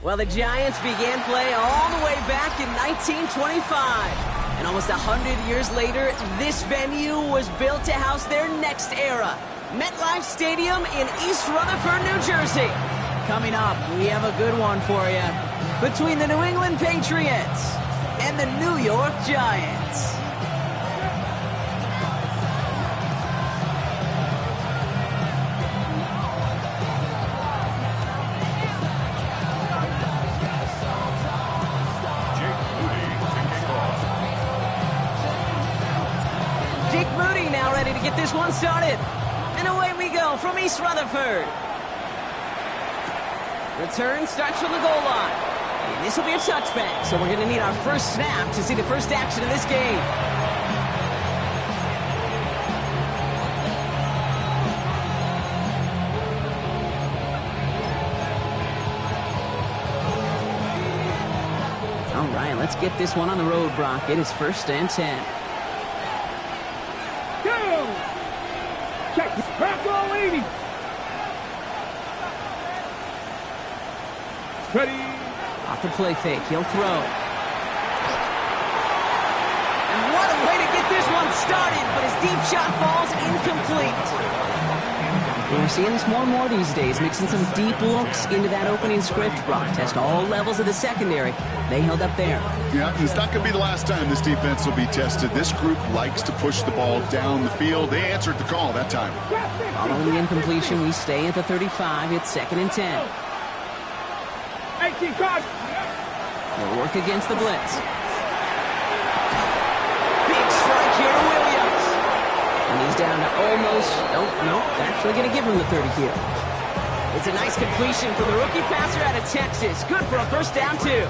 Well, the Giants began play all the way back in 1925. And almost 100 years later, this venue was built to house their next era. MetLife Stadium in East Rutherford, New Jersey. Coming up, we have a good one for you. Between the New England Patriots and the New York Giants. Get this one started. And away we go from East Rutherford. Return starts from the goal line. And this will be a touchback, so we're going to need our first snap to see the first action of this game. All right, let's get this one on the road, Brock. It is 1st and 10. Check. Crack all 80. Ready. Off the play fake. He'll throw. And what a way to get this one started, but his deep shot falls incomplete. We're seeing this more and more these days, mixing some deep looks into that opening script. Brock test all levels of the secondary. They held up there. Yeah, it's not going to be the last time this defense will be tested. This group likes to push the ball down the field. They answered the call that time. Following the incompletion, we stay at the 35. It's 2nd and 10. 18 cards. They'll work against the blitz. Big strike here to Williams. And he's down to almost, nope, actually going to give him the 30 here. It's a nice completion for the rookie passer out of Texas. Good for a 1st down, too.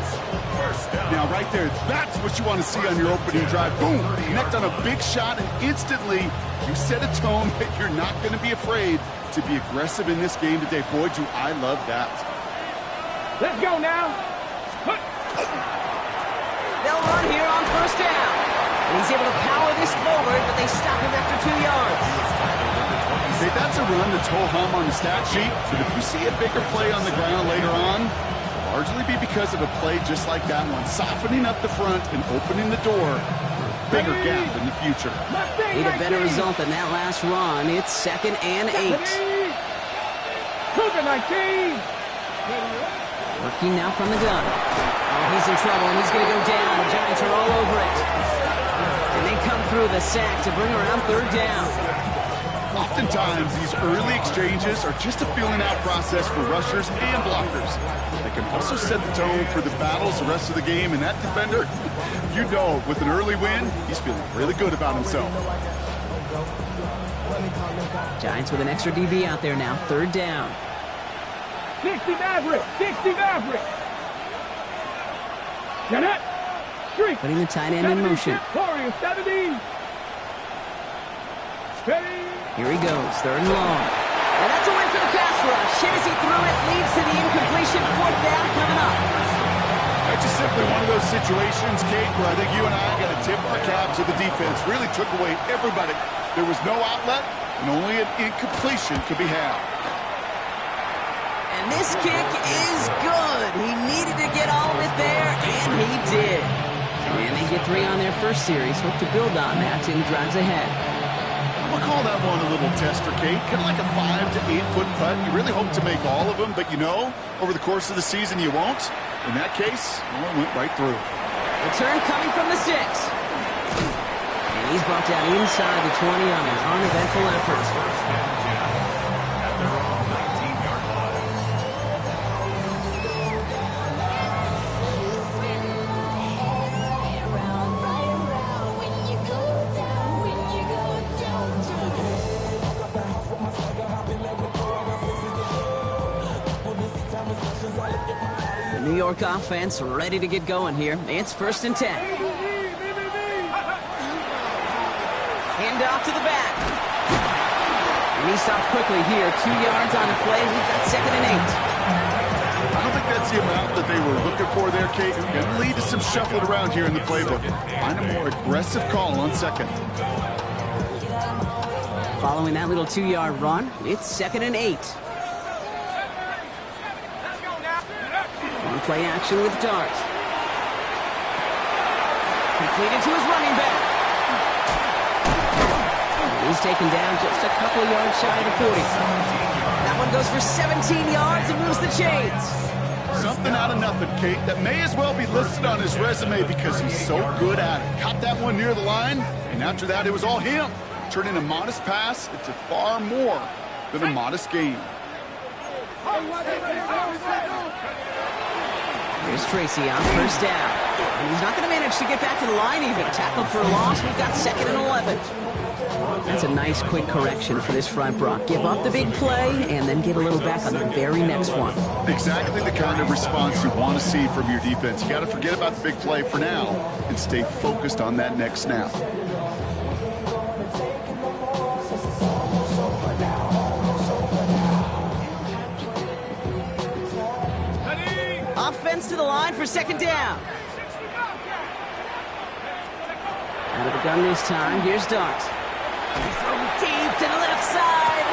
Now, right there, that's what you want to see on your opening drive. Boom, connect on a big shot, and instantly you set a tone that you're not going to be afraid to be aggressive in this game today. Boy, do I love that. Let's go now. They'll run here on 1st down. And he's able to power this forward, but they stop him after 2 yards. Hey, that's a run that's ho-hum on the stat sheet, but if you see a bigger play on the ground later on, largely be because of a play just like that one, softening up the front and opening the door for a bigger gap in the future. Need a better result than that last run. It's 2nd and 8. Cougar 19. Working now from the gun. Oh, he's in trouble, and he's going to go down. The Giants are all over it. And they come through the sack to bring around 3rd down. Oftentimes, these early exchanges are just a feeling-out process for rushers and blockers. They can also set the tone for the battles the rest of the game, and that defender, you know, with an early win, he's feeling really good about himself. Giants with an extra DB out there now, 3rd down. 60 Maverick, 60 Maverick. Janet, streak. Putting the tight end in motion. Warriors 70. Steady. Here he goes, 3rd and long. And that's a win for the pass rush. Hit as he threw it, leads to the incompletion. 4th down coming up. That's just simply one of those situations, Kate, where I think you and I got to tip our cap to the defense. Really took away everybody. There was no outlet, and only an incompletion could be had. And this kick is good. He needed to get all of it there, and he did. And they get 3 on their first series. Hope to build on that in the drives ahead. I'm going to call that one a little tester, Kate. Kind of like a 5 to 8 foot putt. You really hope to make all of them, but you know, over the course of the season, you won't. In that case, well, it went right through. Return coming from the 6. And he's brought down inside the 20 on an uneventful effort. The New York offense ready to get going here. It's 1st and 10. Hand off to the back. And he stops quickly here. 2 yards on the play. We've got 2nd and 8. I don't think that's the amount that they were looking for there, Kate. Going to lead to some shuffling around here in the playbook. Find a more aggressive call on 2nd. Following that little 2-yard run, it's 2nd and 8. play action with Dart. Completed to his running back. He's taken down just a couple yards shy of the 40. That one goes for 17 yards and moves the chains. Something out of nothing, Kate, that may as well be listed on his resume because he's so good at it. Caught that one near the line, and after that, it was all him. Turning a modest pass into far more than a modest gain. Here's Tracy on first down. And he's not going to manage to get back to the line even. Tackled for a loss. We've got 2nd and 11. That's a nice quick correction for this front, Brock. Give up the big play and then get a little back on the very next one. Exactly the kind of response you want to see from your defense. You got to forget about the big play for now and stay focused on that next snap. Offense to the line for 2nd down. Out of the gun this time. Here's Dart. He's throwing deep to the left side.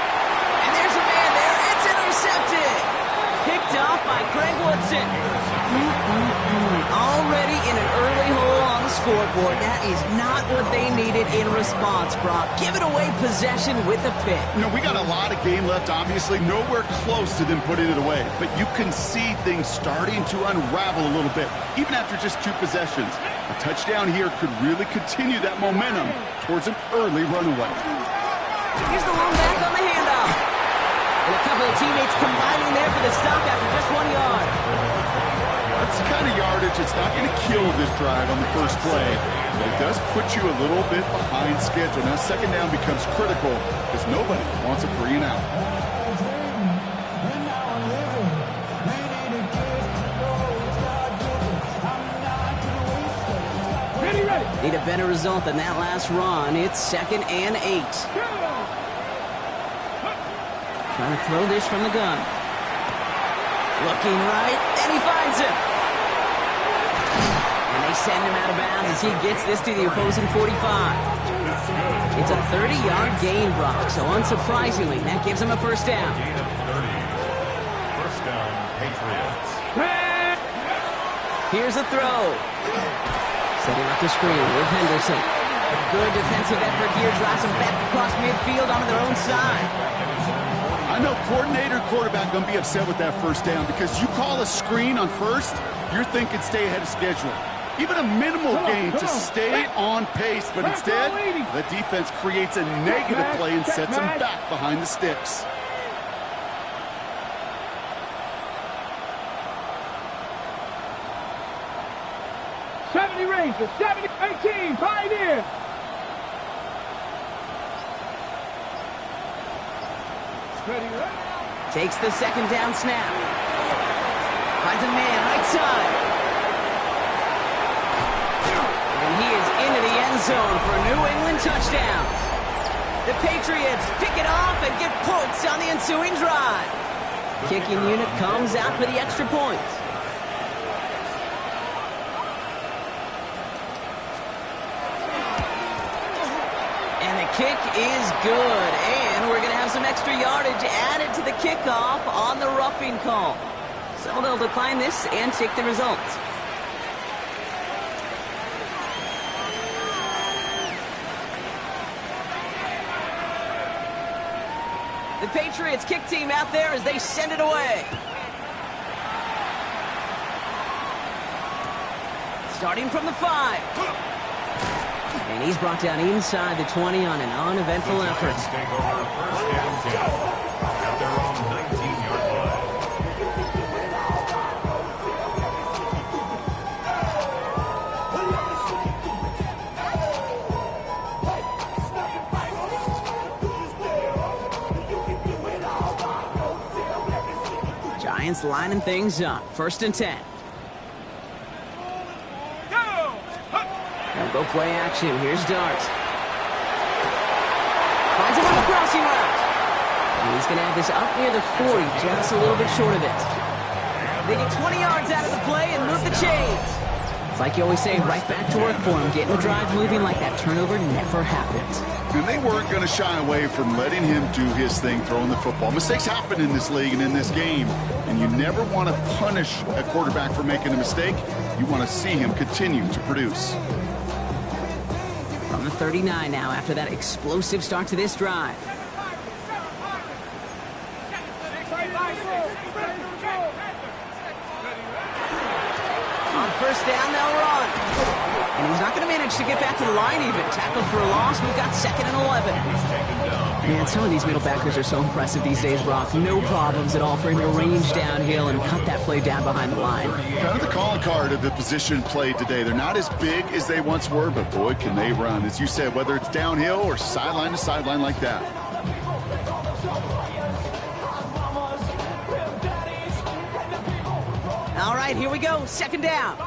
And there's a man there. It's intercepted. Picked off by Craig Woodson. Already in an early hole on the scoreboard. That is not what they needed in response, Brock. Give it away possession with a pick. You know, we got a lot of game left, obviously. Nowhere close to them putting it away. But you can see things starting to unravel a little bit, even after just 2 possessions. A touchdown here could really continue that momentum towards an early runaway. Here's the lone back on the handoff. And a couple of teammates combining there for the stop after just 1 yard. That's the kind of yardage that's not going to kill this drive on the first play. But it does put you a little bit behind schedule. Now 2nd down becomes critical because nobody wants a 3 and out. Need a better result than that last run. It's 2nd and 8. Trying to throw this from the gun. Looking right, and he finds him. And they send him out of bounds as he gets this to the opposing 45. It's a 30-yard gain, Brock, so unsurprisingly, that gives him a first down. First down, Patriots. Here's a throw. Setting up the screen with Henderson. Good defensive effort here. Drives them back across midfield onto their own side. I know coordinator, quarterback going to be upset with that first down because you call a screen on first, you're thinking stay ahead of schedule. Even a minimal gain to stay on pace, but instead, the defense creates a negative play and sets them back behind the sticks. Rangers, 70-18, Pioneers. Takes the 2nd down snap. Finds a man right side. And he is into the end zone for a New England touchdown. The Patriots pick it off and get points on the ensuing drive. Kicking unit comes out for the extra point. Kick is good, and we're going to have some extra yardage added to the kickoff on the roughing call. So they'll decline this and take the results. The Patriots kick team out there as they send it away. Starting from the 5. And he's brought down inside the 20 on an uneventful effort. Take over first and 10 at their own 19-yard line. Giants lining things up. 1st and 10. They'll go play action. Here's Dart. Finds him on the crossing route. And he's going to have this up near the 40, just a little bit short of it. They get 20 yards out of the play and move the chains. It's like you always say, right back to work for him, getting the drive moving like that turnover never happened. And they weren't going to shy away from letting him do his thing, throwing the football. Mistakes happen in this league and in this game, and you never want to punish a quarterback for making a mistake. You want to see him continue to produce. From the 39 now after that explosive start to this drive. On first down, they'll run. And he's not going to manage to get back to the line even. Tackled for a loss. We've got 2nd and 11. Man, some of these middle backers are so impressive these days, Brock. No problems at all for him to range downhill and cut that play down behind the line. Kind of the calling card of the position played today. They're not as big as they once were, but boy, can they run. As you said, whether it's downhill or sideline to sideline like that. All right, here we go. 2nd down.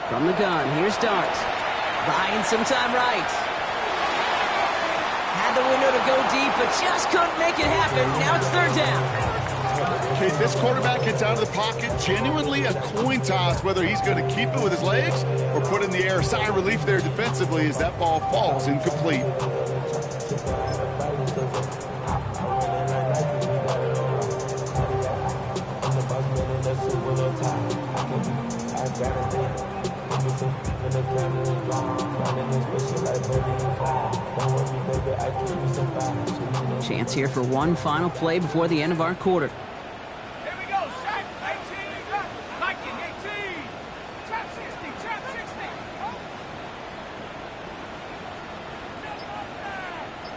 From the gun, here's Dart. Buying some time right. Had the window to go deep, but just couldn't make it happen. Now it's 3rd down. Okay, this quarterback gets out of the pocket. Genuinely a coin toss whether he's going to keep it with his legs or put in the air. Sigh of relief there defensively as that ball falls incomplete. Chance here for one final play before the end of our quarter. Here we go. Shaq, 18. Viking, 18. Trap 60. Trap 60.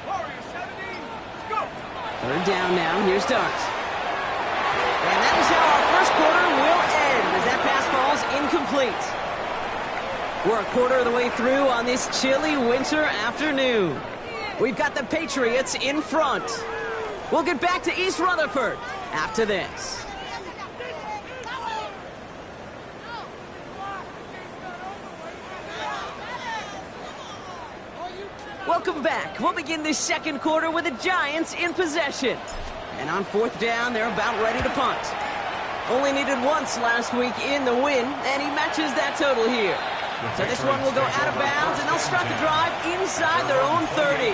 Warrior, 70. Let's go. 3rd down now. Here's Dart. And that is how our first quarter will end as that pass falls incomplete. We're a quarter of the way through on this chilly winter afternoon. We've got the Patriots in front. We'll get back to East Rutherford after this. Welcome back. We'll begin this 2nd quarter with the Giants in possession. And on 4th down, they're about ready to punt. Only needed once last week in the win, and he matches that total here. So this one will go out of bounds, and they'll start the drive inside their own 30.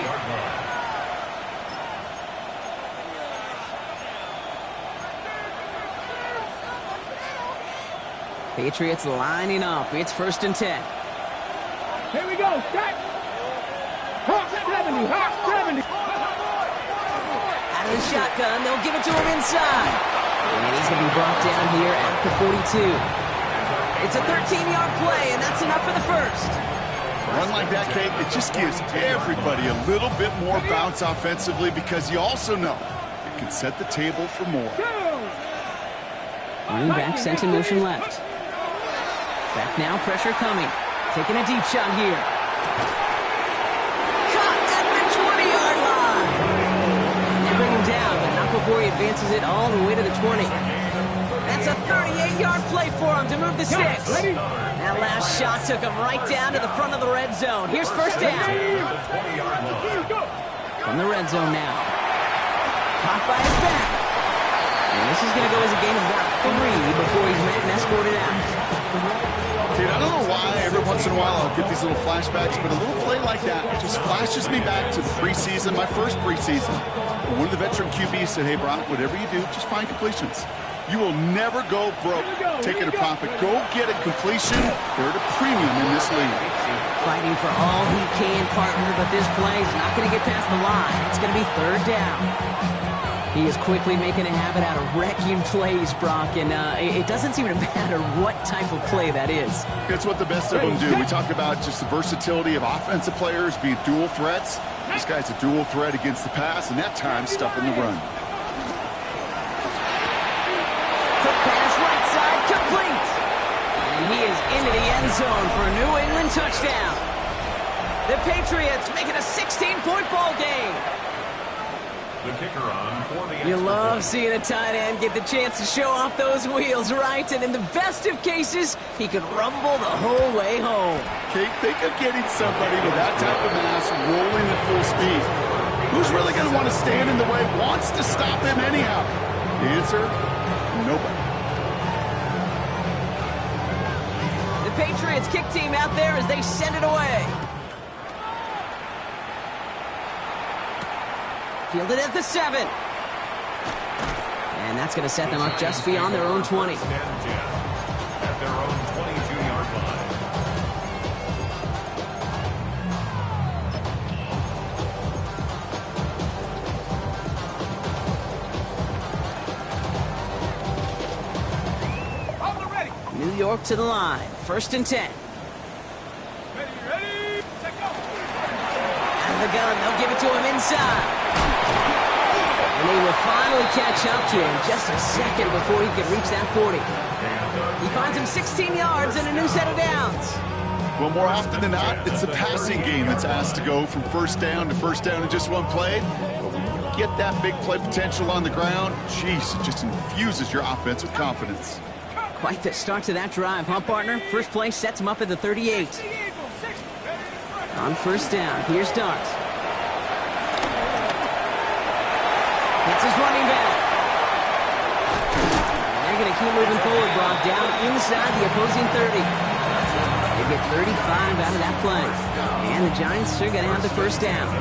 Patriots lining up. It's 1st and 10. Here we go. Shaq. Hot 70. Hot 70. Out of the shotgun, they'll give it to him inside. And he's going to be brought down here at the 42. It's a 13-yard play, and that's enough for the first. A run like that, Kate, it just gives everybody a little bit more bounce offensively because you also know it can set the table for more. Running back sent in motion left. Back now, pressure coming. Taking a deep shot here. Caught at the 20-yard line. And they bring him down, but not before he advances it all the way to the 20. That's a 38-yard play for him to move the sticks. That last shot took him right down to the front of the red zone. Here's 1st down. From the red zone now. Caught by his back. And this is going to go as a gain of about 3 before he's met and escorted out. Dude, I don't know why every once in a while I'll get these little flashbacks, but a little play like that just flashes me back to the preseason, my first preseason. One of the veteran QBs said, hey, Brock, whatever you do, just find completions. You will never go broke taking a profit. Go get a completion. They're at a premium in this league. Fighting for all he can, partner, but this play is not going to get past the line. It's going to be 3rd down. He is quickly making a habit out of wrecking plays, Brock, and it doesn't seem to matter what type of play that is. It's what the best of them do. We talk about just the versatility of offensive players being dual threats. This guy's a dual threat against the pass, and that time stuffing the run. Quick pass right side, complete. And he is into the end zone for a New England touchdown. The Patriots make it a 16-point ball game. The kicker on for the You love seeing a tight end get the chance to show off those wheels, right? And in the best of cases, he could rumble the whole way home. Kate, think of getting somebody with that type of mass rolling at full speed. Who's really going to want to stand in the way, wants to stop him anyhow? The answer, Nobody. The Patriots kick team out there as they send it away. Fielded at the 7. And that's going to set them up just beyond their own 20. At their own 22-yard line. New York to the line. 1st and 10. Ready, set, go. Out of the gun, they'll give it to him inside. And they will finally catch up to him just a second before he can reach that 40. He finds him 16 yards and a new set of downs. Well, more often than not, it's a passing game that's asked to go from first down to first down in just one play. But when you get that big play potential on the ground, geez, it just infuses your offense with confidence. Quite the start to that drive, huh, partner? First play sets him up at the 38. On first down, here's Dart. Hits his running back. And they're going to keep moving forward, Brock, down inside the opposing 30. They get 35 out of that play. And the Giants are going to have the first down.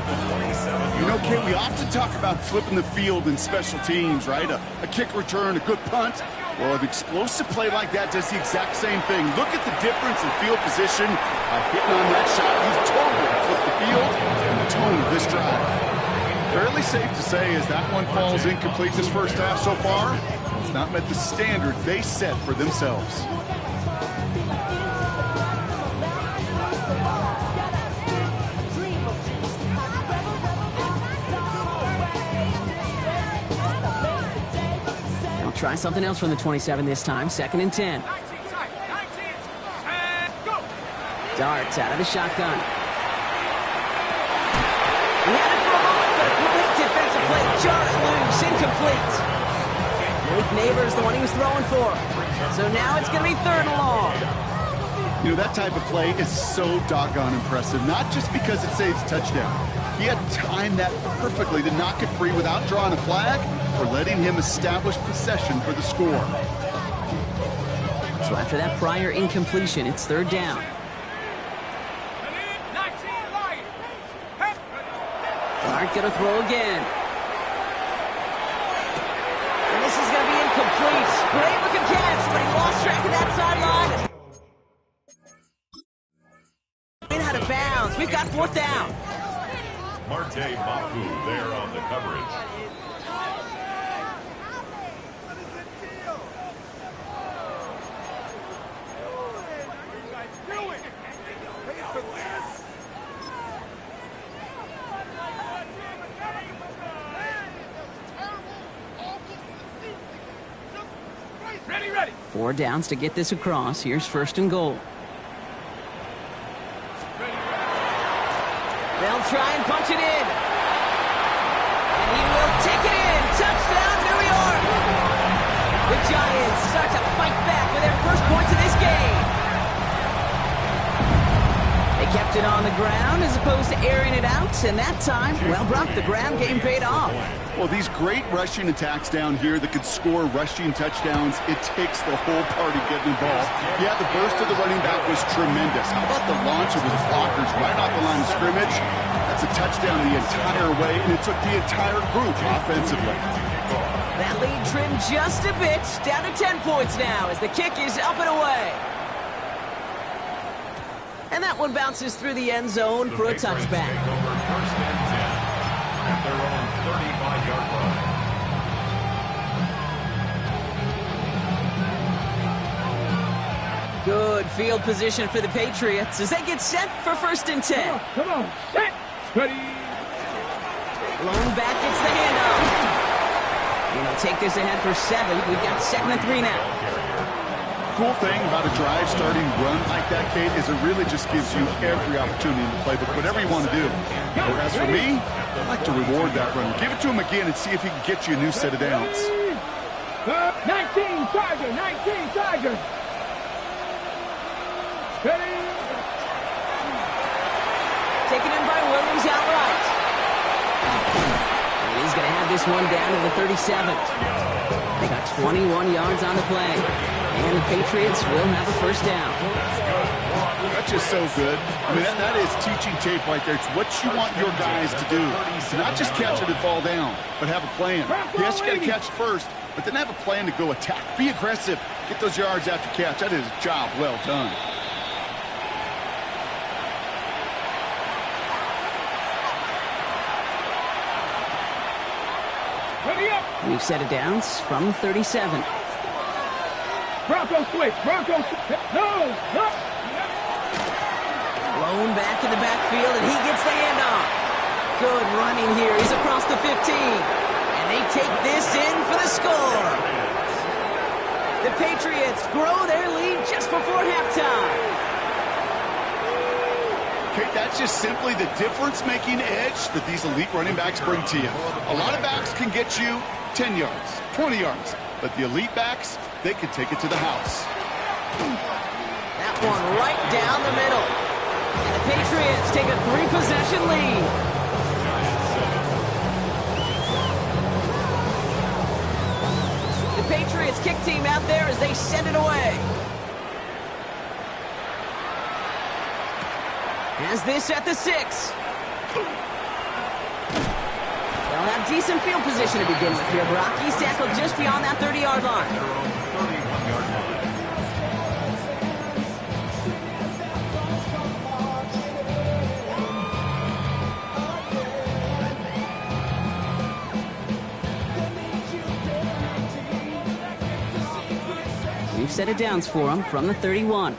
You know, Kate, we often talk about flipping the field in special teams, right? A kick return, a good punt. Well, an explosive play like that does the exact same thing. Look at the difference in field position by hitting on that shot. You've totally flipped the field and the tone of this drive. Fairly safe to say as that one falls incomplete this first half so far, it's not met the standard they set for themselves. Try something else from the 27 this time. 2nd and 10. 19 tight, 19, and go. Darts out of the shotgun. He had it for a moment, but a quick defensive play jarred loose, incomplete. Malik Neighbors, the one he was throwing for. So now it's going to be 3rd and long. You know, that type of play is so doggone impressive, not just because it saves a touchdown. He had timed that perfectly to knock it free without drawing a flag or letting him establish possession for the score. So after that prior incompletion, it's 3rd down. 19 Lions. Clark going to throw again. And this is going to be incomplete. Great looking catch, but he lost track of that sideline. Out of bounds. We've got 4th down. Marte Mafu there on the coverage. Ready. 4 downs to get this across. Here's 1st and goal. They'll try and punch it in. And he will take it in. Touchdown, New York. The Giants start to fight back with their first points of this game. They kept it on the ground as opposed to airing it out. And that time, well, Brock, the ground game paid off. Well, these great rushing attacks down here that could score rushing touchdowns, it takes the whole party getting involved. Yeah, the burst of the running back was tremendous. How about the launch of his blockers right off the line of scrimmage? That's a touchdown the entire way, and it took the entire group offensively. That lead trimmed just a bit, down to 10 points now as the kick is up and away. And that one bounces through the end zone for a touchback. Take over 1st and 10 at their own 35-yard line. Good field position for the Patriots as they get set for 1st and 10. Come on, set, ready. Lone back gets the handoff. And he'll take this ahead for 7. We've got 2nd and 3 now. Cool thing about a drive starting run like that, Kate, is it really just gives you every opportunity to play whatever you want to do. But as for me, I like to reward that runner. Give it to him again and see if he can get you a new set of downs. 19 Tiger. Ready. Taken in by Williams outright. And he's going to have this one down to the 37. They got 21 yards on the play. And the Patriots will have a first down. That's just so good. I mean, that is teaching tape right there. It's what you want your guys to do. To not just catch it and fall down, but have a plan. Yes, you got to catch it first, but then have a plan to go attack. Be aggressive. Get those yards after catch. That is a job well done. We've set it downs from the 37. Broncos switch. Broncos switch. No. Blown back in the backfield, and he gets the handoff. Good running here. He's across the 15. And they take this in for the score. The Patriots grow their lead just before halftime. Okay, that's just simply the difference-making edge that these elite running backs bring to you. A lot of backs can get you 10 yards, 20 yards, but the elite backs, they can take it to the house. That one right down the middle. And the Patriots take a 3-possession lead. The Patriots kick team out there as they send it away. Has this at the 6. They'll have decent field position to begin with here. Brock, he's tackled just beyond that 30-yard line. We've set it downs for him from the 31.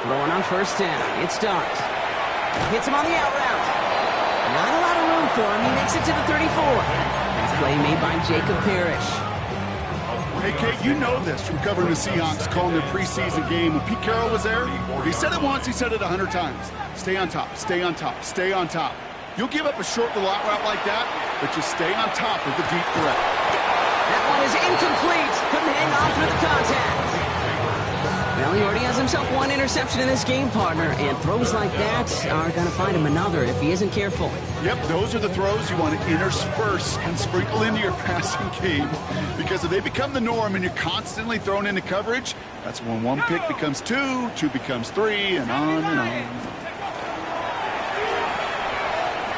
Throwing on first down. It's Starks. Hits him on the out route. Not a lot of room for him. He makes it to the 34. Nice play made by Jacob Parrish. Hey, Kate, you know this from covering the Seahawks, calling their preseason game. When Pete Carroll was there, if he said it once, he said it 100 times. Stay on top, stay on top, stay on top. You'll give up a short little out route like that, but just stay on top of the deep threat. That one is incomplete. Couldn't hang on through the contact. Well, he already has himself one interception in this game, partner, and throws like that are going to find him another if he isn't careful. Yep, those are the throws you want to intersperse and sprinkle into your passing game, because if they become the norm and you're constantly thrown into coverage, that's when one pick becomes two, two becomes three, and on and on.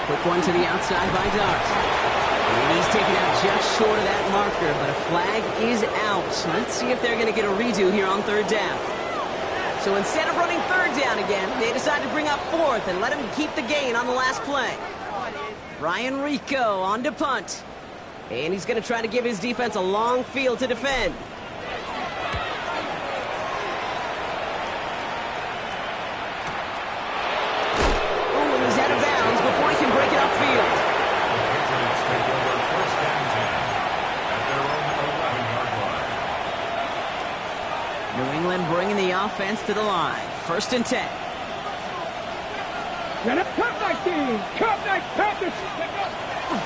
Quick one to the outside by Dart. And he's taken out just short of that marker, but a flag is out. Let's see if they're going to get a redo here on third down. So instead of running third down again, they decide to bring up fourth and let him keep the gain on the last play. Ryan Rico on to punt. And he's going to try to give his defense a long field to defend. Oh, and he's out of bounds before he can break it upfield. New England bringing the offense to the line. 1st and 10.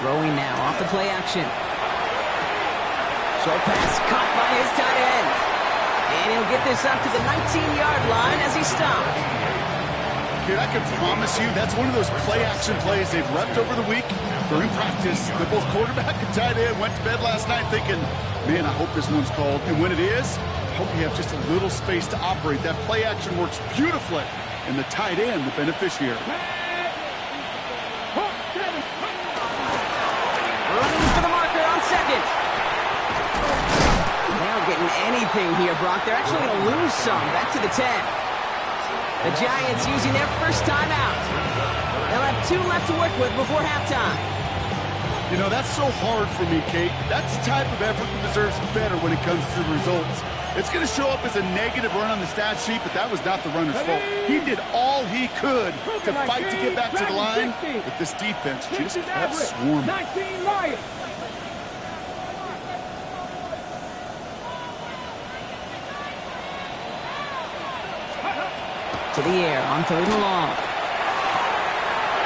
Throwing now off the play action. Short pass caught by his tight end. And he'll get this up to the 19-yard line as he stopped. Kid, I can promise you that's one of those play-action plays they've repped over the week. During practice, the both quarterback and tight end went to bed last night thinking, man, I hope this one's called. And when it is, I hope you have just a little space to operate. That play action works beautifully, and the tight end, the beneficiary. Running for the marker on second. They're not getting anything here, Brock. They're actually going to lose some. Back to the 10. The Giants using their first timeout. They'll have 2 left to work with before halftime. You know, that's so hard for me, Kate. That's the type of effort that deserves better when it comes to the results. It's going to show up as a negative run on the stat sheet, but that was not the runner's fault. He did all he could to fight to get back to the line, but this defense just kept swarming. To the air on 3rd and long.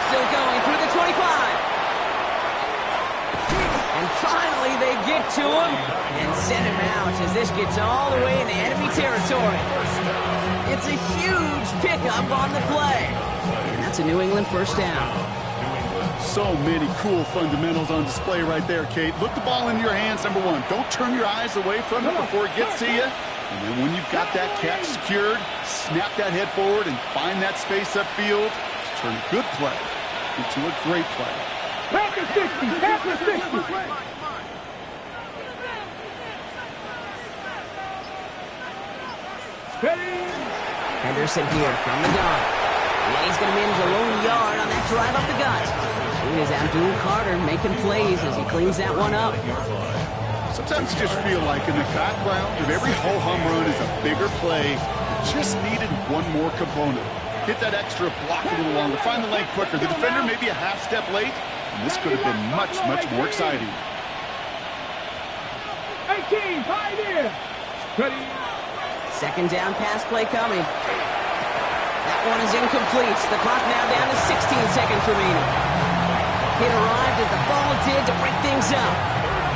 Still going through the 25. And finally they get to him and send him out as this gets all the way into enemy territory. It's a huge pickup on the play. And that's a New England first down. So many cool fundamentals on display right there, Kate. Look the ball in your hands, number one. Don't turn your eyes away from it before it gets to you. And then when you've got that catch secured, snap that head forward and find that space upfield to turn a good play into a great play. Back to 60, back to 60. Henderson here from the gun. Yeah, he's going to manage a lone yard on that drive up the gut. It is Abdul Carter making plays as he cleans that one up. Sometimes you just feel like in the background of every ho-hum run is a bigger play. It just needed one more component. Hit that extra block a little longer, find the lane quicker. The defender may be a half step late, and this could have been much, much more exciting. 18, pioneer. Ready. Second down pass play coming. That one is incomplete. The clock now down to 16 seconds remaining. It arrived as the ball did to break things up.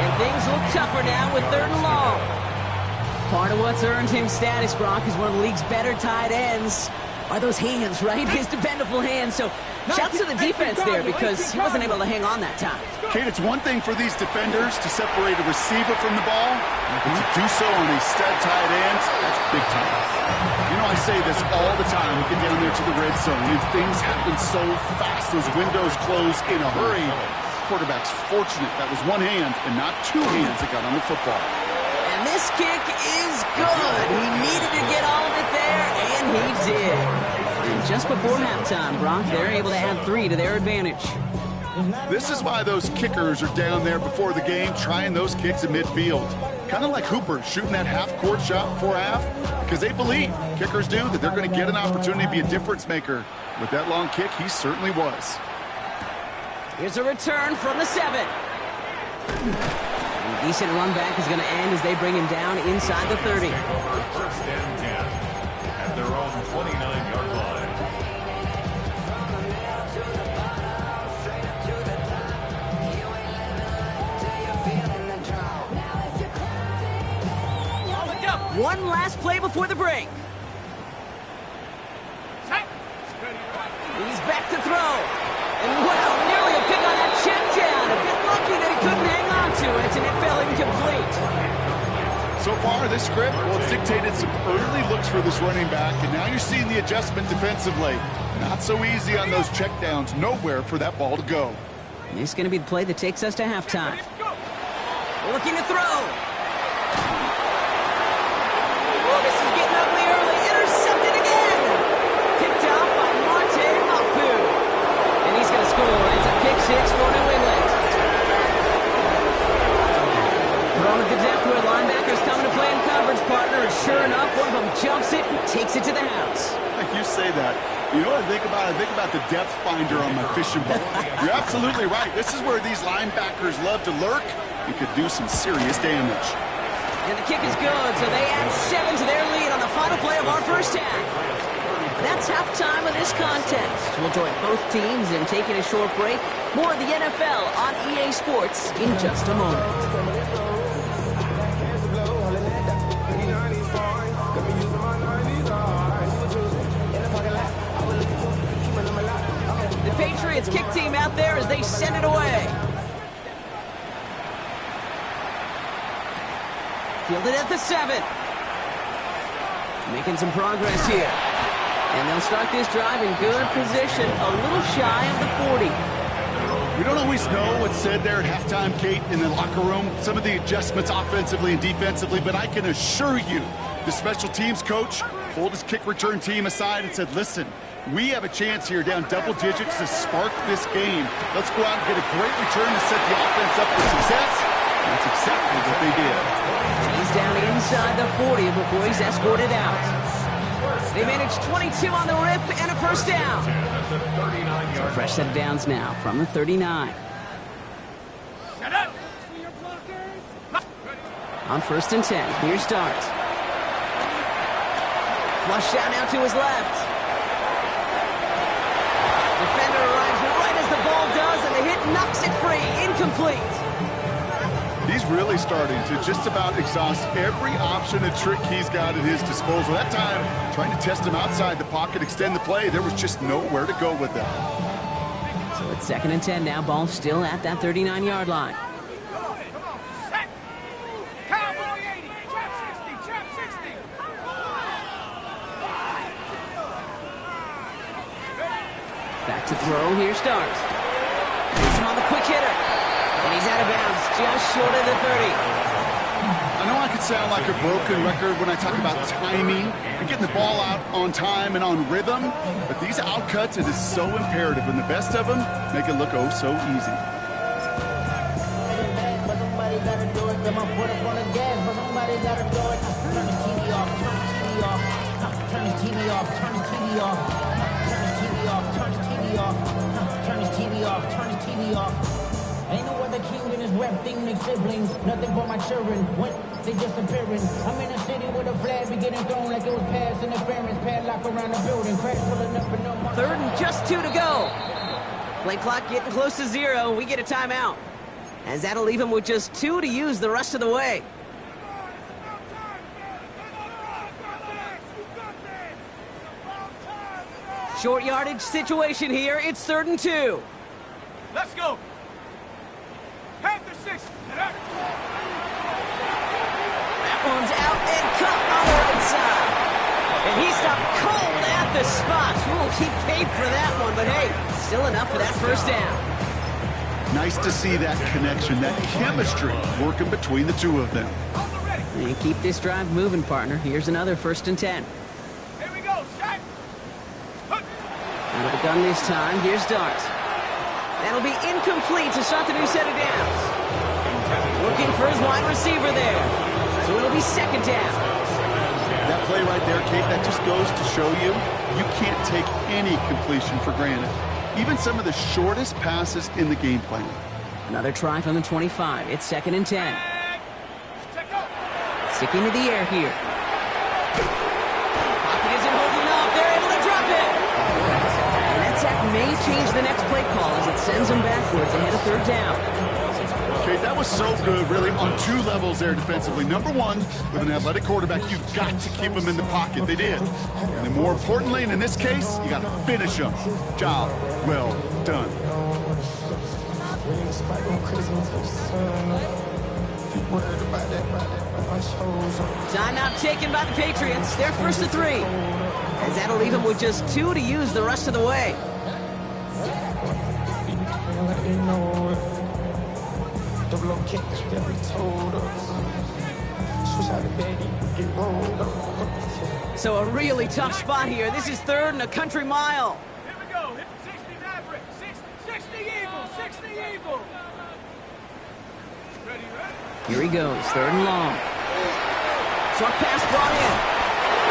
And things look tougher now with 3rd and long. Part of what's earned him status, Brock, is one of the league's better tight ends. Are those hands, right? His dependable hands. So shouts to the defense there because he wasn't able to hang on that time. Kate, it's one thing for these defenders to separate a receiver from the ball, but to do so on a stud tight end, that's big time. You know, I say this all the time. We get down there to the red zone, and things happen so fast. Those windows close in a hurry. Quarterback's fortunate that was one hand and not two hands that got on the football. And this kick is good. He needed to get all of it there, and he did. And just before halftime, Brock, they're able to add 3 to their advantage. This is why those kickers are down there before the game trying those kicks at midfield. Kind of like Hooper shooting that half-court shot before half, because they believe, kickers do, that they're going to get an opportunity to be a difference maker. With that long kick, he certainly was. Here's a return from the 7. And a decent run back is going to end as they bring him down inside the 30. First and 10 at their own 29-yard line. One last play before the break. He's back to throw. And wow, nearly a pick on that check down. A bit lucky that he couldn't hang on to it, and it fell incomplete. So far, this script, well, it's dictated some early looks for this running back, and now you're seeing the adjustment defensively. Not so easy on those checkdowns. Nowhere for that ball to go. This is going to be the play that takes us to halftime. Looking to throw. Oh, this is getting ugly early. Intercepted again. Picked out by Marte Mapu. And he's going to score. It's a pick 6 for New England. Thrown at the depth where linebackers coming to play in coverage, partner. And sure enough, one of them jumps it and takes it to the house. You say that. You know what I think about? I think about the depth finder on my fishing boat. You're absolutely right. This is where these linebackers love to lurk. You could do some serious damage. And the kick is good, so they add 7 to their lead on the final play of our first half. That's halftime of this contest. We'll join both teams in taking a short break. More of the NFL on EA Sports in just a moment. The Patriots kick team out there as they send it away. Fielded at the 7. Making some progress here. And they'll start this drive in good position, a little shy of the 40. We don't always know what's said there at halftime, Kate, in the locker room. Some of the adjustments offensively and defensively, but I can assure you the special teams coach pulled his kick return team aside and said, listen, we have a chance here down double digits to spark this game. Let's go out and get a great return to set the offense up for success. And that's exactly what they did. He's down inside the 40 before he's escorted out. They managed 22 on the rip and a first down. So a fresh set of downs now from the 39. On 1st and 10, here's Start. Flush down now to his left. Defender arrives right as the ball does, and the hit knocks it free. Incomplete. He's really starting to just about exhaust every option and trick he's got at his disposal. That time, trying to test him outside the pocket, extend the play, there was just nowhere to go with that. So it's 2nd and 10 now. Ball still at that 39-yard line. Come on, set. Cowboy 80, trap 60, trap 60. Back to throw. Here starts. He's on the quick hitter. And he's out of bounds just short of the 30. I know I could sound like a broken record when I talk about timing and getting the ball out on time and on rhythm, but these outcuts, it is so imperative, and the best of them make it look oh so easy. But somebody gotta do it. Got my foot up on the gas, but somebody gotta do it. Turn the TV off, turn the TV off. Turn the TV off, turn the TV off. Turn the TV off, turn the TV off. Turn the TV off, turn the TV off. Ain't no other king in this rap thing, make siblings. Nothing for my children. When they disappearing. I'm in a city with a flag be getting thrown like it was pass interference. Padlock around the building. Crash pulling up and no more. 3rd and just 2 to go. Play clock getting close to 0. We get a timeout. As that'll leave him with just 2 to use the rest of the way. Short yardage situation here. It's 3rd and 2. Let's go. Panther 6. That one's out and cut on the right side. And he stopped cold at the spot. We'll keep paid for that one, but hey, still enough for that first down. Nice to see that connection, that chemistry working between the two of them. And keep this drive moving, partner. Here's another 1st and 10. Here we go, set. Out of the gun this time. Here's Darts. That'll be incomplete to start the new set of downs. Looking for his wide receiver there. So it'll be 2nd down. That play right there, Kate, that just goes to show you, you can't take any completion for granted. Even some of the shortest passes in the game plan. Another try from the 25. It's 2nd and 10. Check out. Sticking to the air here. Pocket isn't holding up. They're able to drop it. And that sack may change the next play call as it sends them backwards ahead of 3rd down. Okay, that was so good, really, on 2 levels there defensively. Number one, with an athletic quarterback, you've got to keep him in the pocket. They did. And then more importantly, and in this case, you got to finish him. Job well done. Timeout taken by the Patriots. They're 1st and 3. As that'll leave them with just 2 to use the rest of the way. So a really tough spot here. This is 3rd and a country mile. Here we go. 60 Maverick. 60 Eagle. 60 Eagle. Ready, ready. Here he goes, 3rd and long. Short pass brought in.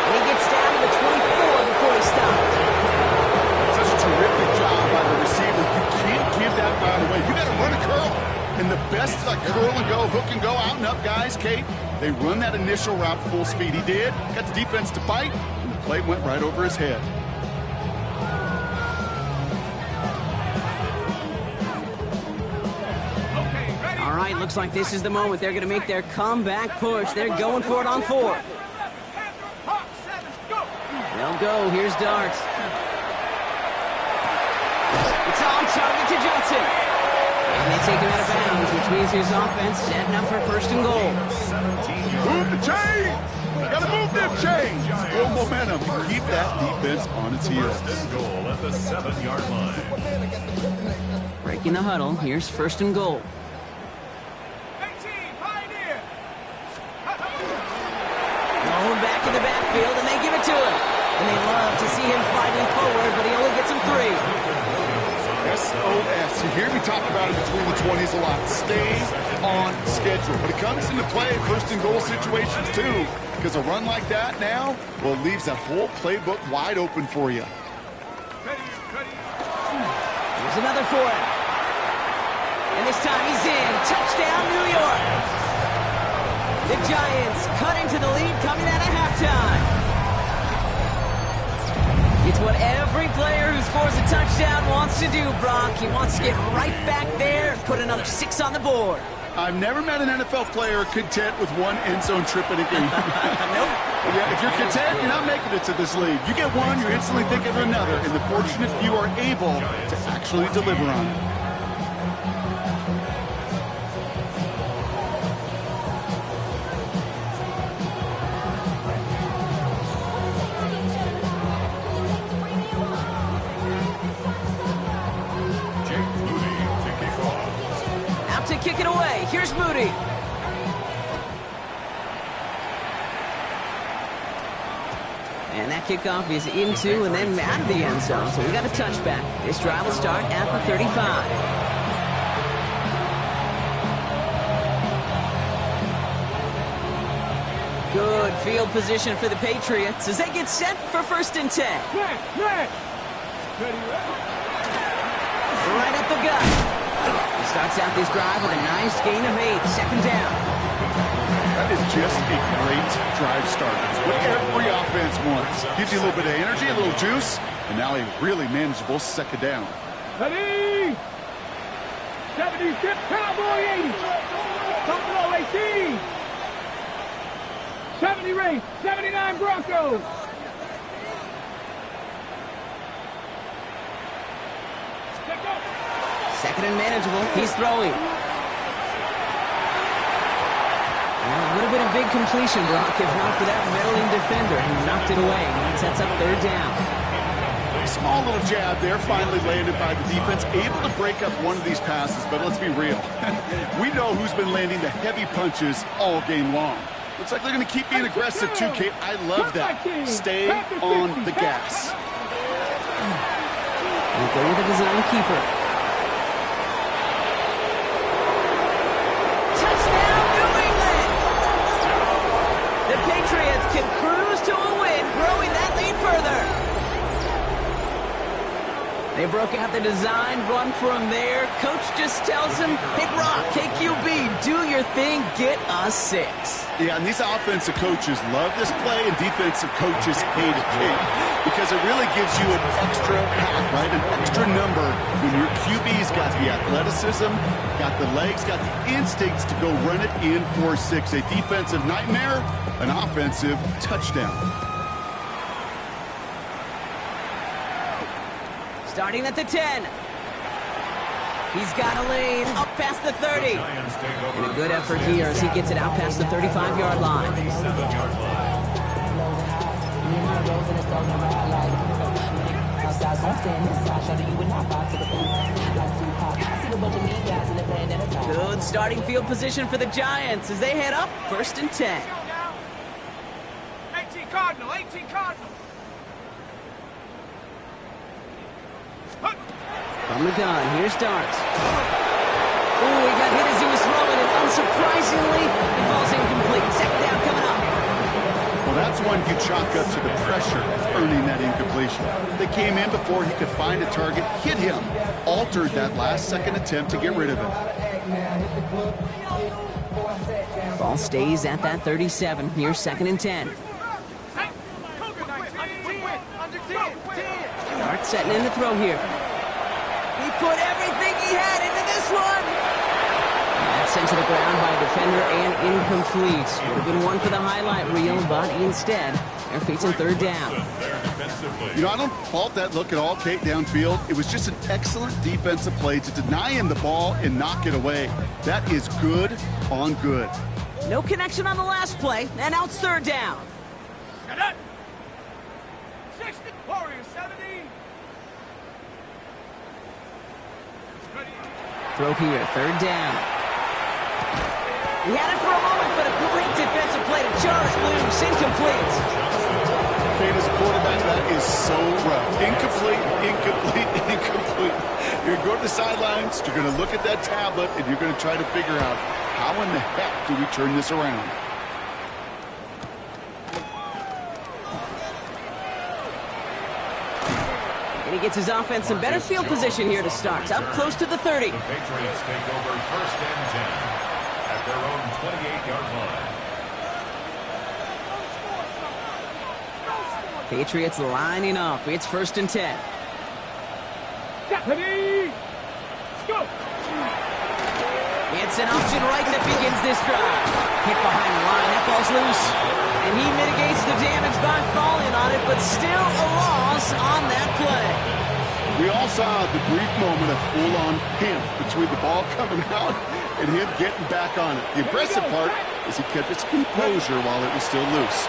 And he gets down to the 24 before he stops. Such a terrific job by the receiver. You can't give that route away. You got to run a curl. And the best, like curl and go, hook and go, out and up guys, Kate, they run that initial route full speed. He did. Got the defense to bite, and the play went right over his head. All right, looks like this is the moment. They're going to make their comeback push. They're going for it on 4th. They'll go. Here's Darts. It's on target to Johnson. And they take him out of bounds, which means his offense setting up for 1st and goal. Move the chains! Gotta move them chains! Build momentum. Keep that defense on its heels. 1st and goal at the 7-yard line. Breaking the huddle. Here's 1st and goal. 18, Pioneer. Going back in the backfield, and they give it to him. And they love to see him fighting forward, but he only gets him 3. SOS. You hear me talk about it between the 20s a lot. Stay on schedule. But it comes into play 1st and goal situations too. Because a run like that now, well, it leaves that whole playbook wide open for you. Here's another for him. And this time he's in. Touchdown, New York. The Giants cut into the lead coming out of halftime. It's what every player who scores a touchdown wants to do, Brock. He wants to get right back there and put another 6 on the board. I've never met an NFL player content with one end zone trip in a game. Nope. Yeah, if you're content, you're not making it to this league. You get one, you're instantly thinking of another, and the fortunate few are able to actually deliver on it. To kick it away. Here's Moody. And that kickoff is into and then out of the end zone. So we got a touchback. This drive will start at the 35. Good field position for the Patriots as they get set for 1st and 10. Right up the gut. Starts out this drive with a nice gain of 8, 2nd down. That is just a great drive start. What every offense wants. Gives you a little bit of energy, a little juice, and now a really manageable 2nd down. Ready? 76 Cowboy 80. Buffalo 18. 70 Rays, 79 Broncos. Let's go. 2nd and manageable. He's throwing. Well, it would have been a big completion, Brock, if not for that meddling defender who knocked it away. That sets up 3rd down. Small little jab there, finally landed by the defense. Able to break up one of these passes, but let's be real. We know who's been landing the heavy punches all game long. Looks like they're going to keep being aggressive too, Kate. I love that. Stay on the gas. And go with the design keeper. The Patriots can cruise to a win, growing that lead further. They broke out the design run from there. Coach just tells him, hey, Brock, KQB, do your thing, get us 6. Yeah, and these offensive coaches love this play, and defensive coaches hate it, Kate, because it really gives you an extra hack, right? An extra number when your QB's got the athleticism, got the legs, got the instincts to go run it in for 6. A defensive nightmare, an offensive touchdown. Starting at the 10. He's got a lane up past the 30. And a good effort here as he gets it out past the 35-yard line. Good starting field position for the Giants as they head up 1st and 10. 18 Cardinal, 18 Cardinal. From the gun, here's Darts. Ooh, he got hit as he was throwing it. Unsurprisingly, he falls incomplete. 2nd down coming up. Well, that's one you chalk up to the pressure earning that incompletion. They came in before he could find a target, hit him, altered that last-second attempt to get rid of it. Ball stays at that 37. Here's 2nd and 10. Darts setting in the throw here. He put everything he had into this one. That's sent to the ground by a defender and incomplete. Would have been one for the highlight reel, but instead, they're facing 3rd down. You know, I don't fault that look at all, Kate, downfield. It was just an excellent defensive play to deny him the ball and knock it away. That is good on good. No connection on the last play, and now it's 3rd down. 60, Warriors 70. Throw here, 3rd down. He had it for a moment, but a great defensive play to Charles Blues, incomplete. Kate, as a quarterback, that is so rough. Incomplete, incomplete, incomplete. You're going to go to the sidelines, you're going to look at that tablet, and you're going to try to figure out how in the heck do we turn this around. And he gets his offense in better field position here to start. Up close to the 30. The Patriots take over 1st and 10 at their own 28-yard line. Patriots lining up. It's 1st and 10. Ready? Go. It's It's an option right that begins this drive. Hit behind the line, that ball's loose. And he mitigates the damage by falling on it, but still a loss on that play. We all saw the brief moment of full-on pimp between the ball coming out and him getting back on it. The impressive part is he kept his composure while it was still loose.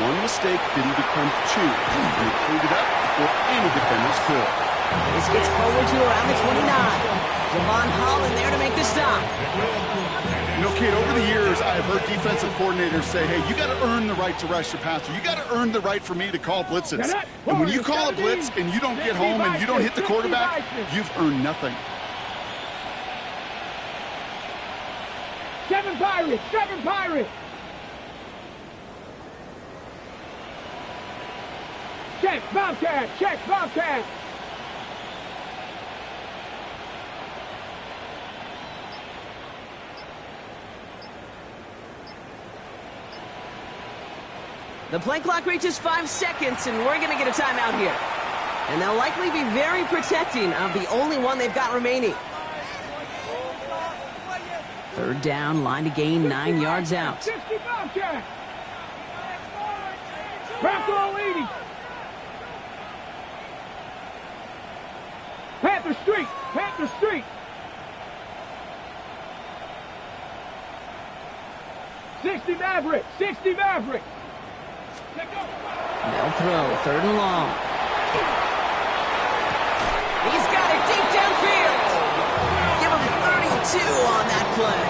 One mistake didn't become two, and he cleaned it up before any defenders could. This gets forward to around the 29. Devon Holland there to make the stop. You know, kid, over the years, I've heard defensive coordinators say, hey, you got to earn the right to rush your passer. You got to earn the right for me to call blitzes. And when you call a blitz and you don't get home and you don't hit the quarterback, you've earned nothing. 7 Pirates! 7 Pirates! Check, Bobcat! Check, Bobcat! The play clock reaches 5 seconds, and we're going to get a timeout here. And they'll likely be very protecting of the only one they've got remaining. Third down, line to gain 9 yards out. 60 Bobcat! Bronco 80! Panther Street! Panther Street! 60 Maverick! 60 Maverick! They'll throw, third and long. He's got it deep downfield. Give him 32 on that play.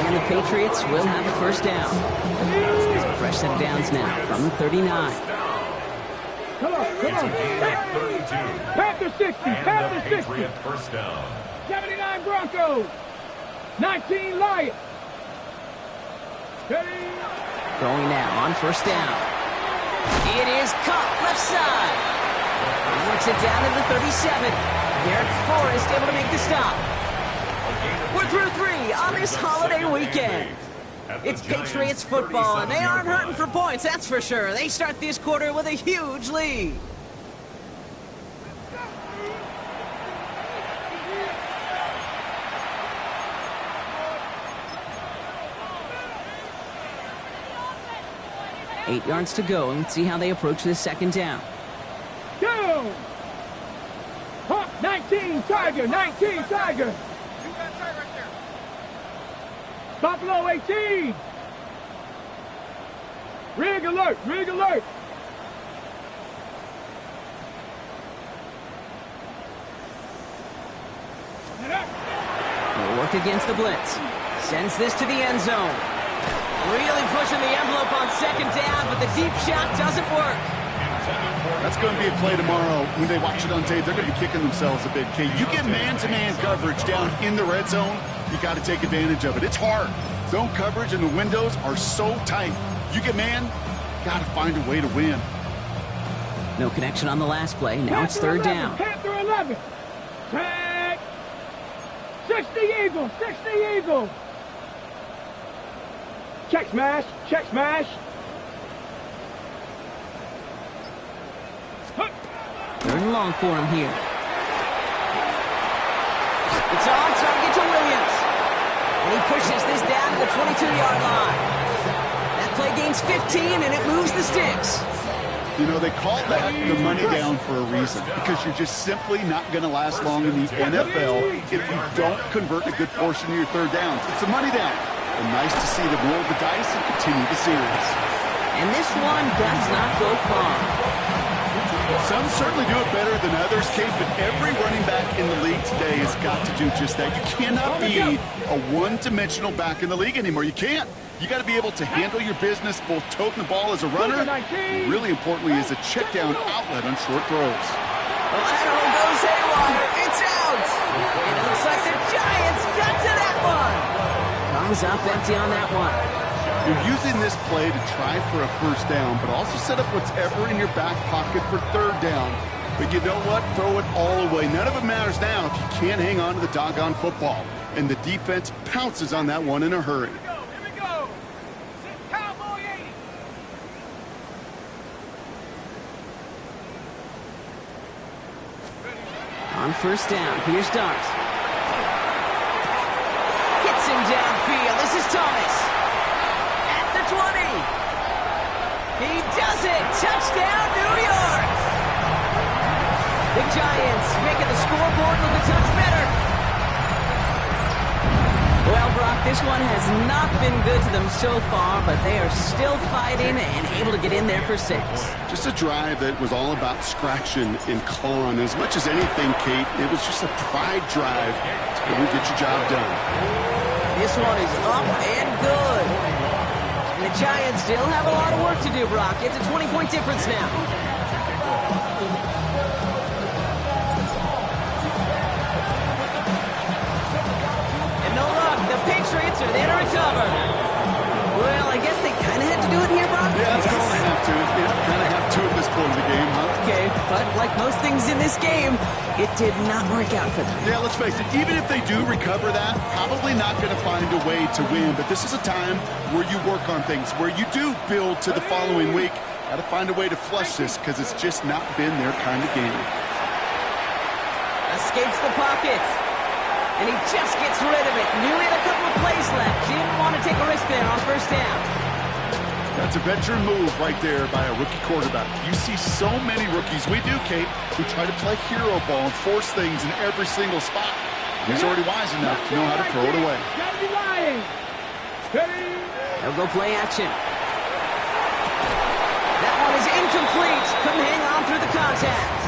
And the Patriots will have a first down. So fresh set of downs now from the 39. Come on, come on. Panther 60, Panther 60. First down. 79 Broncos. 19 Lions. Going now on first down. It is caught left side. He works it down to the 37. Derek Forrest able to make the stop. We're through 3 on this holiday weekend. It's Patriots football, and they aren't hurting for points, that's for sure. They start this quarter with a huge lead. Eight yards to go, and let's see how they approach this second down. Go! Hawk 19, Tiger, 19, Tiger. Buffalo 18. Rig alert, rig alert. They'll work against the blitz. Sends this to the end zone. Really pushing the envelope on second down, but the deep shot doesn't work. That's going to be a play tomorrow. When they watch it on tape, they're going to be kicking themselves a bit. Okay, you get man-to-man coverage down in the red zone, you got to take advantage of it. It's hard. Zone coverage and the windows are so tight. You get man, got to find a way to win. No connection on the last play. Now it's third down. Panther 11. Tag. 60 Eagles, 60 Eagles. Check smash, check smash. Third and long for him here. It's on target to Williams. And he pushes this down to the 22-yard line. That play gains 15, and it moves the sticks. You know, they call that the money down for a reason, because you're just simply not going to last long in the NFL if you don't convert a good portion of your third downs. It's a money down. And nice to see them roll the dice and continue the series. And this one does not go far. Some certainly do it better than others, Kate, but every running back in the league today has got to do just that. You cannot be a one-dimensional back in the league anymore. You can't. You got to be able to handle your business, both toting the ball as a runner, and really importantly as a check-down outlet on short throws. The lateral goes haywire. It's out. And it looks like the Giants got to that one. Comes up empty on that one. You're using this play to try for a first down, but also set up whatever in your back pocket for third down. But you know what? Throw it all away. None of it matters now if you can't hang on to the doggone football. And the defense pounces on that one in a hurry. Here we go. Cowboy 80. On first down, here's Dart. Hits him downfield. This is Thomas. At the 20. He does it. Touchdown, New York. The Giants making the scoreboard look a touch better. Well, Brock, this one has not been good to them so far, but they are still fighting and able to get in there for 6. Just a drive that was all about scratching and clawing. As much as anything, Kate, it was just a pride drive to be able to get your job done. This one is up and good. And the Giants still have a lot of work to do, Brock. It's a 20-point difference now. Patriots are there to recover. Well, I guess they kind of had to do it here, Brock. Yeah, it's going to have to. Yeah, kind of have to at this point of the game, huh? Okay, but like most things in this game, it did not work out for them. Yeah, let's face it. Even if they do recover that, probably not going to find a way to win. But this is a time where you work on things, where you do build to the following week. Got to find a way to flush this because it's just not been their kind of game. Escapes the pocket. And he just gets rid of it. Knew he had a couple of plays left. Didn't want to take a risk there on first down. That's a veteran move right there by a rookie quarterback. You see so many rookies, we do, Kate, who try to play hero ball and force things in every single spot. He's already wise enough to know how to throw it away. They'll go play action. That one is incomplete. Couldn't hang on through the contact.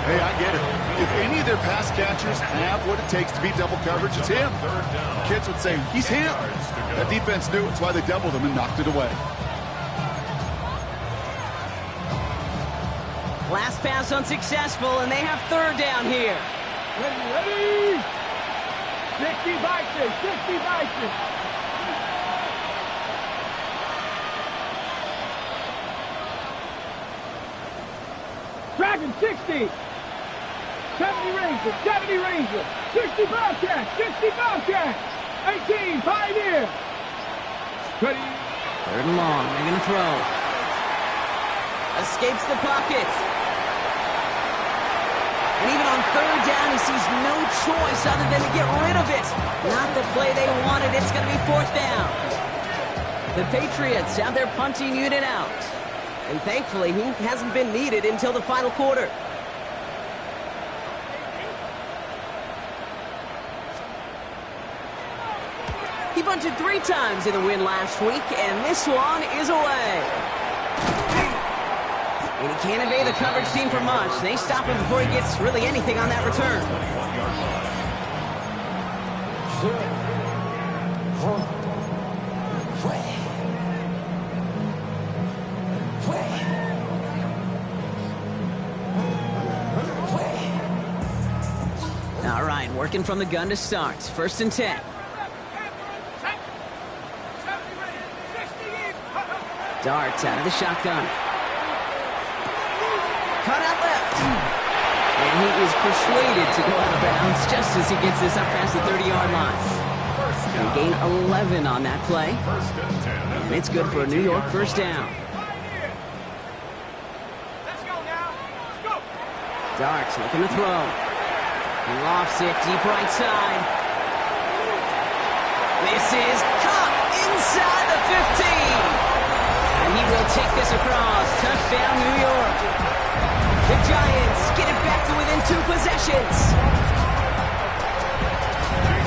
Hey, I get it. If any of their pass catchers have what it takes to beat double coverage, it's him. Kids would say, he's him. That defense knew it's why they doubled him and knocked it away. Last pass unsuccessful, and they have third down here. Ready? 60 Vikings, 60 Vikings. Dragon 60. 70 Rangers, 70 Rangers, 60 Bobcats, 60 Bobcats, 18 Pioneer. Ready? Third and long, they're going to throw. Escapes the pocket. And even on third down, he sees no choice other than to get rid of it. Not the play they wanted, it's going to be fourth down. The Patriots have their punting unit out. And thankfully, he hasn't been needed until the final quarter. He bunted 3 times in the win last week, and this one is away. And he can't evade the coverage team for much. They stop him before he gets really anything on that return. All right, working from the gun to start. First and 10. Darts out of the shotgun. Cut out left. And he is persuaded to go out of bounds just as he gets this up past the 30-yard line. They gain 11 on that play. And it's good for a New York first down. Darts looking to throw. He lofts it deep right side. This is caught inside the 15. And he will take this across. Touchdown, New York. The Giants get it back to within 2 possessions.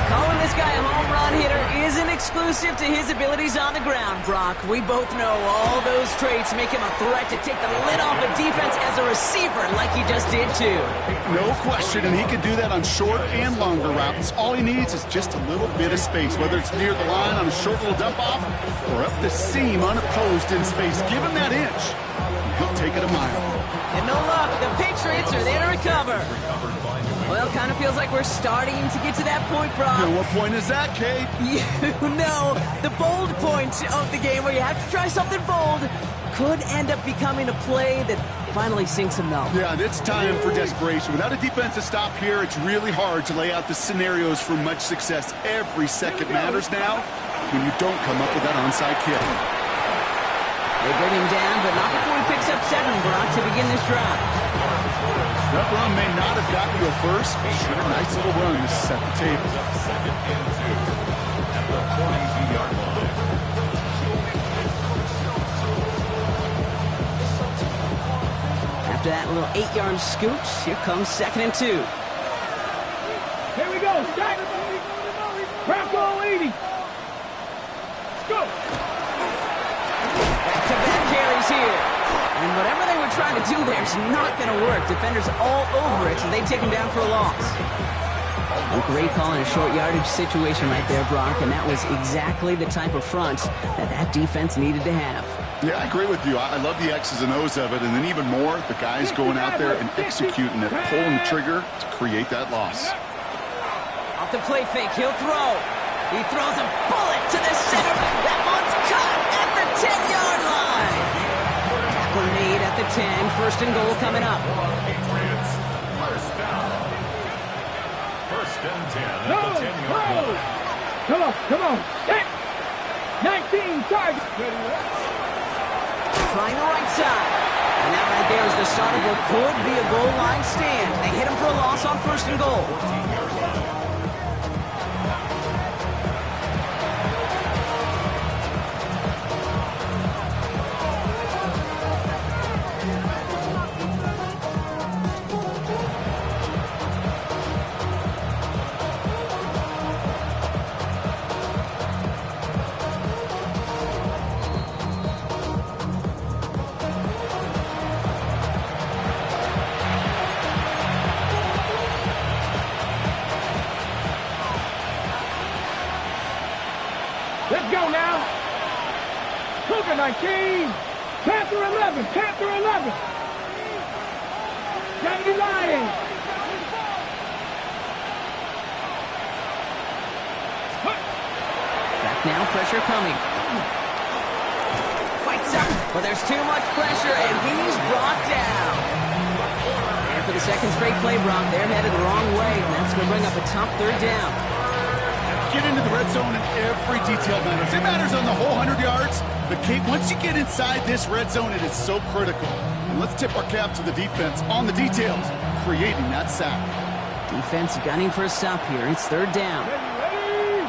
Calling this guy a home run hitter isn't exclusive to his abilities on the ground, Brock. We both know all those traits make him a threat to take the lid off a defense as a receiver like he just did too. No question, and he can do that on short and longer routes. All he needs is just a little bit of space, whether it's near the line on a short little dump-off or up the seam unopposed in space. Give him that inch, and he'll take it a mile. And no luck, the Patriots are there to recover. Well, kind of feels like we're starting to get to that point, Brock. And what point is that, Kate? You know, the bold point of the game where you have to try something bold could end up becoming a play that finally sinks him, though. Yeah, it's time for desperation. Without a defensive stop here, it's really hard to lay out the scenarios for much success. Every second matters now when you don't come up with that onside kick. They bring him down, but not before he picks up 7, Brock, to begin this drive. That run may not have gotten to a first, but sure a nice little run to set the table. Second and 2 at the 42-yard line. After that little 8-yard scoot, here comes 2nd and 2. Here we go. Stack. Bronco 80. Let's go. Back-to-back carries here. And whatever they were trying to do there is not going to work. Defenders all over it, so they take him down for a loss. A great call in a short yardage situation right there, Brock, and that was exactly the type of front that defense needed to have. Yeah, I agree with you. I love the X's and O's of it, and then even more, the guys going out there and executing it, pulling the trigger to create that loss. Off the play fake, he'll throw. He throws a bullet to the center. That one's caught at the 10-yard line. Tackle made at the 10. First and goal coming up. Patriots, first down. First and 10 at the 10-yard line. Come on. Stack. 19 targets. Trying the right side. And that right there is the start of what could be a goal line stand. They hit him for a loss on first and goal. Let's go now. Cougar 19. Panther 11. Panther 11. Johnny Lions. Back now, pressure coming. Fights up, but there's too much pressure, and he's brought down. And for the second straight play, Brock, they're headed the wrong way, and that's going to bring up a tough third down. Get into the red zone and every detail matters. It matters on the whole 100 yards. But, Kate, once you get inside this red zone, it is so critical. And let's tip our cap to the defense on the details, creating that sack. Defense gunning for a stop here. It's third down. Ready?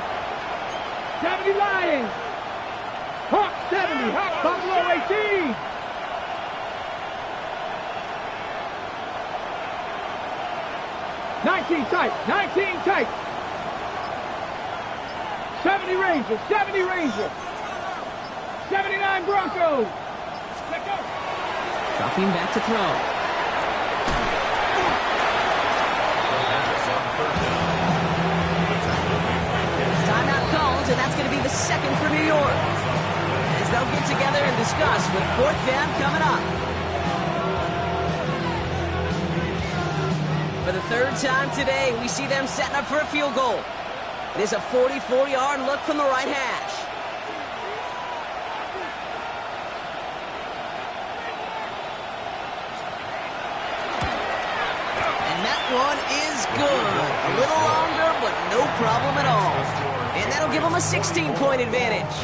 70 Lions. Hawk 70. Hawk Buffalo 18. Tight. 19 tight. 70 Rangers. 70 Rangers. 79 Broncos. Let go. Dropping back to throw. Timeout calls, and that's going to be the second for New York. As they'll get together and discuss with fourth down coming up. For the third time today, we see them setting up for a field goal. It is a 44-yard look from the right hash. And that one is good. A little longer, but no problem at all. And that'll give them a 16-point advantage.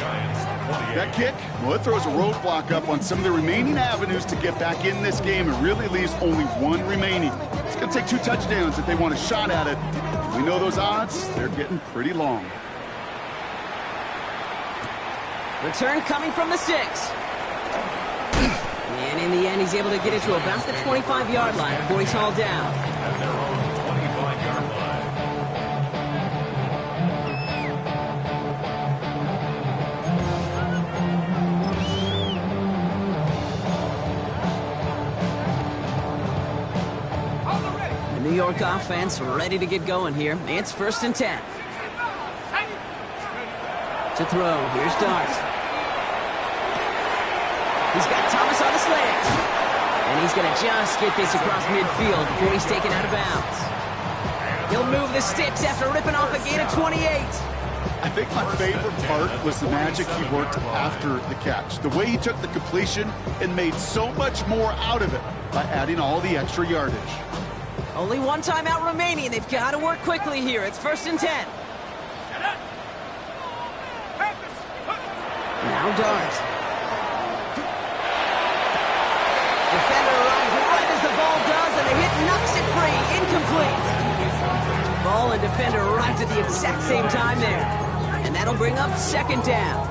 That kick, well, it throws a roadblock up on some of the remaining avenues to get back in this game and really leaves only one remaining. It's going to take 2 touchdowns if they want a shot at it. We know those odds, they're getting pretty long. Return coming from the 6. And in the end, he's able to get it to about the 25-yard line before he's hauled down. At their own 25-yard line. The New York offense ready to get going here. It's first and 10. To throw, here's Dart. He's got Thomas on the slant. And he's going to just get this across midfield before he's taken out of bounds. He'll move the sticks after ripping off a gain of 28. I think my favorite part was the magic he worked after the catch. The way he took the completion and made so much more out of it by adding all the extra yardage. Only one timeout remaining. They've got to work quickly here. It's first and 10. Now Dart. Defender arrives right as the ball does, and the hit knocks defender arrived at the exact same time there. And that'll bring up second down.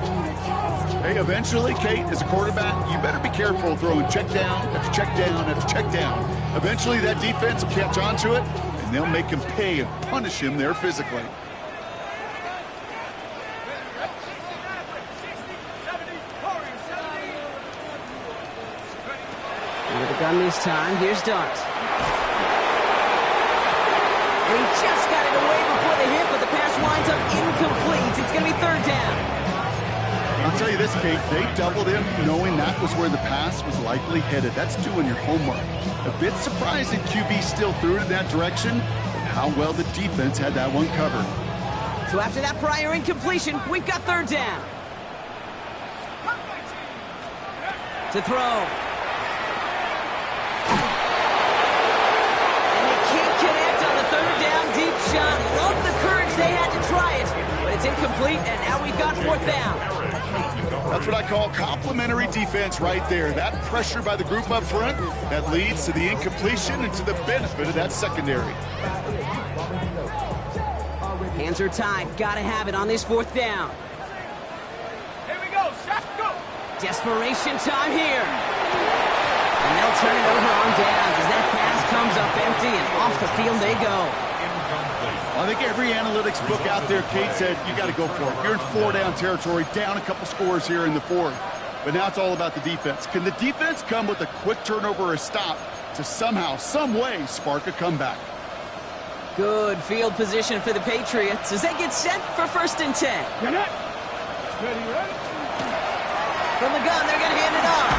Hey, eventually, Kate, as a quarterback, you better be careful throwing check down after check down after check down. Eventually, that defense will catch on to it, and they'll make him pay and punish him there physically. With the gun this time, here's Dart. And he just got it away before the hit, but the pass winds up incomplete. It's going to be third down. I'll tell you this, Kate, they doubled him knowing that was where the pass was likely headed. That's doing your homework. A bit surprising QB still threw it in that direction, but how well the defense had that one covered. So after that prior incompletion, we've got third down. To throw. And they can't connect on the third down deep shot. Love the courage they had to try it, but it's incomplete, and now we've got fourth down. That's what I call complimentary defense right there. That pressure by the group up front, that leads to the incompletion and to the benefit of that secondary. Hands are tied. Gotta have it on this fourth down. Here we go, Shaq, go! Desperation time here. And they'll turn it over on downs as that pass comes up empty, and off the field they go. I think every analytics book out there, Kate, said you got to go for it. You're in four-down territory, down a couple scores here in the fourth. But now it's all about the defense. Can the defense come with a quick turnover or a stop to somehow, some way, spark a comeback? Good field position for the Patriots as they get set for 1st and 10. Ready? Ready? From the gun, they're going to hand it off.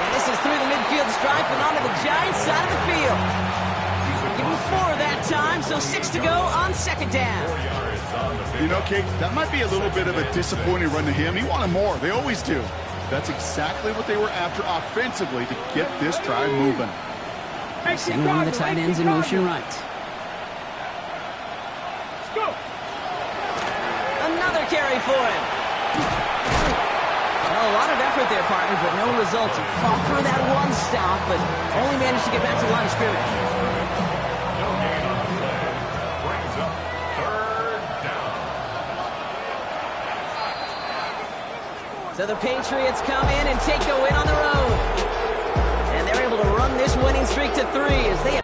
And this is through the midfield stripe and onto the Giants side of the field. Give him 4 that time, so 6 to go on second down. You know, Kate, that might be a little bit of a disappointing run to him. He wanted more. They always do. That's exactly what they were after offensively to get this drive moving. Send one of the tight ends in motion right. Let's go! Another carry for him. Well, a lot of effort there, partner, but no results. He fought for that one stop, but only managed to get back to the line of scrimmage. No gain on the play. Brings up third down. So the Patriots come in and take a win on the road. And they're able to run this winning streak to 3 as they